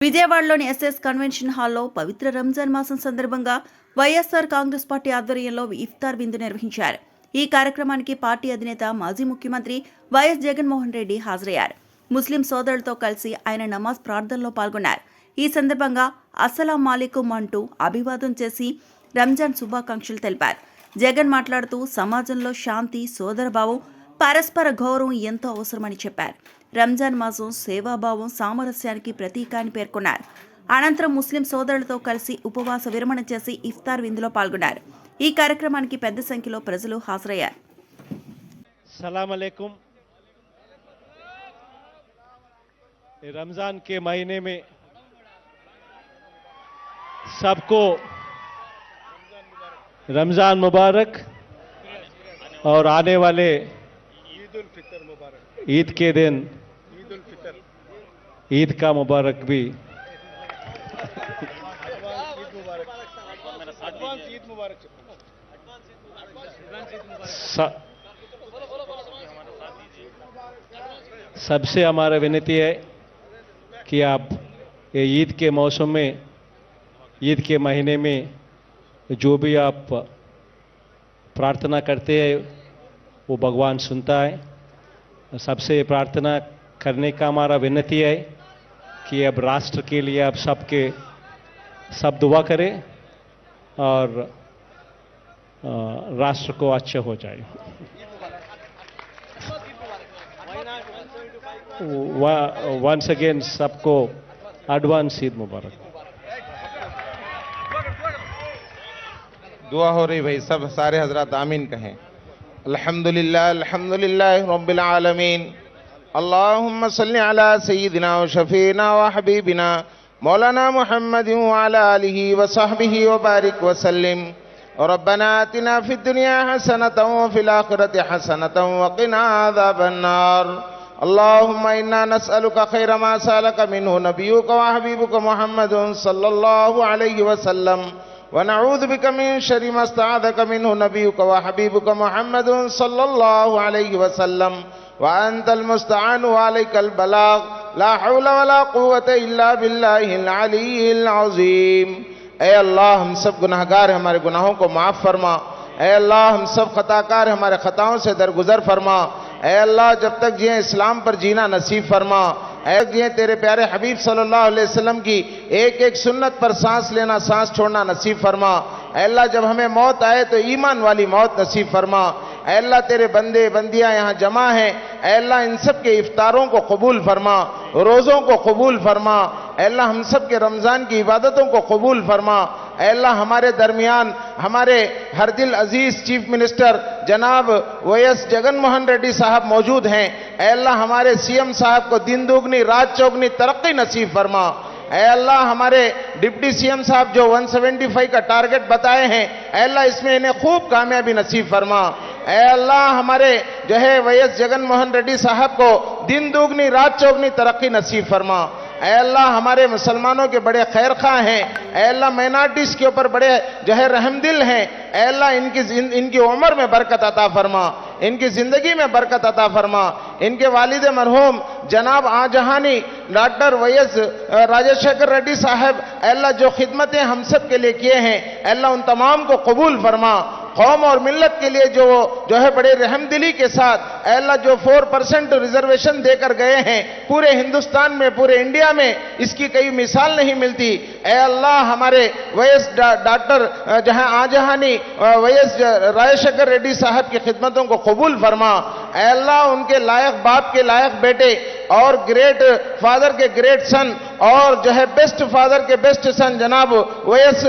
విజయవాడలోని SS convention హాల్లో పవిత్ర రంజాన్ మాసం సందర్భంగా వైఎస్ఆర్ కాంగ్రెస్ పార్టీ ఆధ్వర్యంలో ఇఫ్తార్ విందు నిర్వహించారు. ఈ కార్యక్రమానికి పార్టీ అధినేత మాజీ ముఖ్యమంత్రి వైఎస్ జగన్మోహన్ రెడ్డి హాజరయ్యారు. ముస్లిం సోదరులతో కలిసి ఆయన నమాజ్ ప్రార్థనలో పాల్గొన్నారు. ఈ సందర్భంగా అస్సలాం మాలికుం అంటూ అభివాదం చేసి రంజాన్ శుభాకాంక్షలు తెలిపారు. జగన్ మాట్లాడుతూ సమాజంలో శాంతి, సోదరభావం, పరస్పర గౌరవం ఎంతో అవసరమని చెప్పారు. రంజాన్ మాసం సేవాభావం, సామరస్యానికి ప్రతీక అని పేర్కొన్నారు. అనంతరం ముస్లిం సోదరులతో కలిసి ఉపవాస విరమణ చేసి ఇఫ్తార్ విందులో పాల్గొన్నారు. ఈ కార్యక్రమానికి పెద్ద సంఖ్యలో ప్రజలు హాజరయ్యారు. सलाम अलैकुम। रमजान के महीने में सबको रमजान मुबारक और आने वाले ईद के दिन ईद का मुबारक भी। सबसे हमारा विनती है कि आप ये ईद के मौसम में, ईद के महीने में जो भी आप प्रार्थना करते हैं वो भगवान सुनता है। सबसे प्रार्थना करने का हमारा विनती है कि अब राष्ट्र के लिए आप सब दुआ करें और राष्ट्र को अच्छा हो जाए। वंस अगेन सबको एडवांस ईद मुबारक। दुआ हो रही भाई, सब सारे हजरात आमीन कहें। अल्हम्दुलिल्लाह अल्हम्दुलिल्लाह रब्बिल आलमीन। अल्लाहुम्मा सल्लि अला सय्यिदिना व शफीना व हबीबिना मौलाना मुहम्मदिन व अला आलिहि व सहबिहि व बारिक व सल्लिम। रब्बना आतिना फिद दुनिया हसनतन व फिल आखिरति हसनतन व क़िना अज़ाबन नार। अल्लाहुम्मा इन्ना नस्अलुका खैर मा सअलका मिन्हु नबियुका व हबीबुका मुहम्मदुन सल्लल्लाहु अलैहि वसल्लम व नऊज़ु बिका मिन शर्रि मा इस्तआज़का मिन्हु नबियुका व हबीबुका मुहम्मदुन सल्लल्लाहु अलैहि वसल्लम व अंतल मुस्तआन व अलैकल बलाग ला हौला व ला कुव्वता इल्ला बिल्लाहिल अलिय्यिल अज़ीम। ऐ अल्लाह, हम सब गुनाहगार हैं, हमारे गुनाहों को माफ़ फरमा। ऐ अल्लाह, हम सब खताकार हैं, हमारे खताओं से दरगुजर फरमा। ऐ अल्लाह, जब तक जिए इस्लाम पर जीना नसीब फरमा। ऐ जिए तेरे प्यारे हबीब सल्लल्लाहु अलैहि वसल्लम की एक एक सुन्नत पर सांस लेना, सांस छोड़ना नसीब फरमा। ऐ अल्लाह, जब हमें मौत आए तो ईमान वाली मौत नसीब फरमा। ऐ अल्लाह, तेरे बंदे बंदियां यहाँ जमा हैं, ऐ अल्लाह इन सब के इफ्तारों को कबूल फरमा, रोज़ों को कबूल फरमा। ऐ अल्लाह, हम सब के रमज़ान की इबादतों को कबूल फरमा। ऐ अल्लाह, हमारे दरमियान हमारे हर दिल अजीज चीफ मिनिस्टर जनाब वाईएस जगनमोहन रेड्डी साहब मौजूद हैं। ऐ अल्लाह, हमारे सीएम साहब को दिन दुगनी रात चौगनी तरक्की नसीब फरमा। ऐ अल्लाह, हमारे डिप्टी सीएम साहब जो 175 का टारगेट बताए हैं, ऐ अल्लाह इसमें इन्हें खूब कामयाबी नसीब फरमा। ऐ अल्लाह, हमारे जो है वाईएस जगनमोहन रेड्डी साहब को दिन दुगनी रात चौगनी तरक्की नसीब फरमा। ऐ अल्लाह, हमारे मुसलमानों के बड़े खैर खा हैं। ऐ अल्लाह, माइनॉरिटीज के ऊपर बड़े जो है रहमदिल हैं। ऐ अल्लाह, इनकी उम्र में बरकत अता फरमा, इनकी जिंदगी में बरकत अता फरमा। इनके वालिद मरहूम जनाब आजहानी डॉक्टर वाईएस राजशेखर रेड्डी साहब, ऐ अल्लाह, जो खिदमतें हम सब के लिए किए हैं, ऐ अल्लाह उन तमाम को कबूल फरमा। कौम और मिल्लत के लिए जो है बड़े रहमदिली के साथ ऐ अल्लाह जो 4% रिजर्वेशन देकर गए हैं, पूरे हिंदुस्तान में, पूरे इंडिया में इसकी कई मिसाल नहीं मिलती। ऐ अल्लाह, हमारे वाईएस डॉक्टर जहां आजहानी वाईएस राजशेखर रेड्डी साहब की खिदमतों को कबूल फरमा। ऐ अल्लाह, उनके लायक बाप के लायक बेटे और ग्रेट फादर के ग्रेट सन और जो है बेस्ट फादर के बेस्ट सन जनाब वाईएस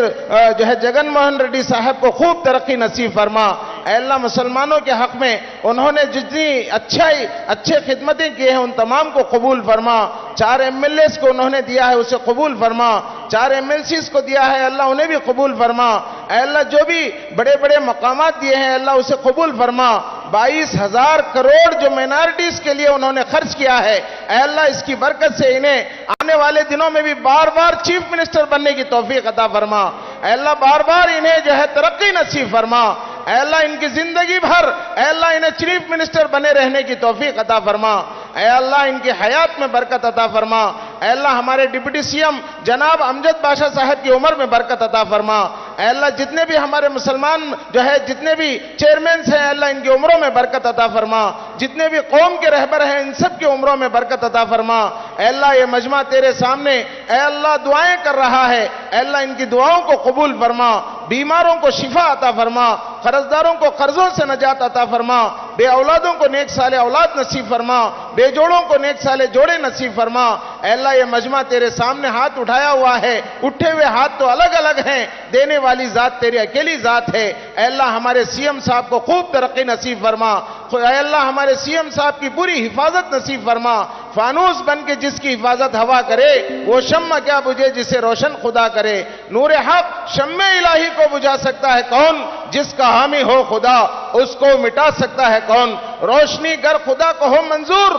जो है जगनमोहन रेड्डी साहब को खूब तरक्की नसीब फरमा। ऐ अल्लाह, मुसलमानों के हक में उन्होंने जितनी अच्छे खिदमतें की हैं उन तमाम को कबूल फरमा। 4 MLAs को उन्होंने दिया है उसे कबूल फरमा, 4 MLCs को दिया है, अल्लाह उन्हें भी कबूल फरमा। ऐ अल्लाह, जो भी बड़े बड़े मकामात दिए हैं अल्लाह उसे कबूल फरमा। 22,000 करोड़ जो माइनॉरिटीज के लिए उन्होंने खर्च किया है, ऐ अल्लाह इसकी बरकत से इन्हें आने वाले दिनों में भी बार बार चीफ मिनिस्टर बनने की तौफीक अता फरमा। ऐ अल्लाह, बार बार इन्हें जो है तरक्की नसीब फरमा। ऐ अल्लाह, इनकी जिंदगी भर ऐ अल्लाह इन्हें चीफ मिनिस्टर बने रहने की तौफीक अता फरमा। اے اللہ ان کی حیات میں برکت عطا فرما، اے اللہ ہمارے ڈپٹی سی ایم جناب امجد باشا صاحب کی عمر میں برکت عطا فرما، اے اللہ جتنے بھی ہمارے مسلمان جو ہے جتنے بھی چیئرمینز ہیں اے اللہ ان کی عمروں میں برکت عطا فرما، جتنے بھی قوم کے رہبر ہیں ان سب کی عمروں میں برکت عطا فرما، اے اللہ یہ مجمع تیرے سامنے اے اللہ دعائیں کر رہا ہے، اے اللہ ان کی دعاؤں کو قبول فرما، بیماروں کو شفا عطا فرما، قرضداروں کو قرضوں سے نجات عطا فرما، بے اولادوں کو نیک صالح اولاد نصیب فرما، بے جوڑوں کو نیک صالح جوڑے نصیب فرما، اے اللہ یہ مجمع تیرے سامنے ہاتھ اٹھایا ہوا ہے، اٹھے ہوئے ہاتھ تو الگ الگ ہیں، دینے والی ذات تیری اکیلی ذات ہے، اے اللہ ہمارے سی ایم صاحب کو خوب ترقی نصیب فرما، اے اللہ ہمارے سی ایم صاحب کی پوری حفاظت نصیب فرما، فانوس بن کے جس کی حفاظت ہوا کرے وہ شمع کیا بجھے جسے روشن خدا کرے، نور حق شمع الہی کو بجھا سکتا ہے کون، جس کا حامی ہو خدا اس کو مٹا سکتا ہے کون، روشنی گر خدا کو ہو منظور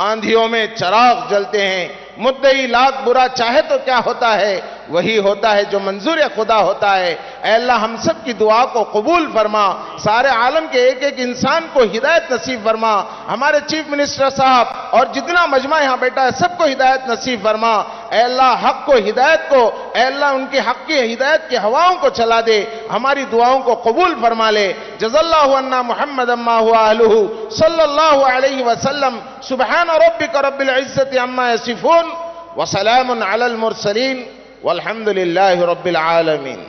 آندھیوں میں چراغ جلتے ہیں، مدعی لاکھ برا چاہے تو کیا ہوتا ہے، وہی ہوتا ہے جو منظور خدا ہوتا ہے، اے اللہ ہم سب کی دعا کو قبول فرما، سارے عالم کے ایک ایک انسان کو ہدایت نصیب فرما، ہمارے چیف منسٹر صاحب اور جتنا مجمع یہاں بیٹھا ہے سب کو ہدایت نصیب فرما، اے اللہ حق کو ہدایت کو اے اللہ ان کی حق کی ہدایت کی ہواؤں کو چلا دے، ہماری دعاؤں کو قبول فرما لے، جزا اللہ عنا محمد ما هو اہلہ صلی اللہ علیہ وسلم، سبحان ربک رب العزت عما یصفون وسلام علی المرسلین والحمد للہ رب العالمین۔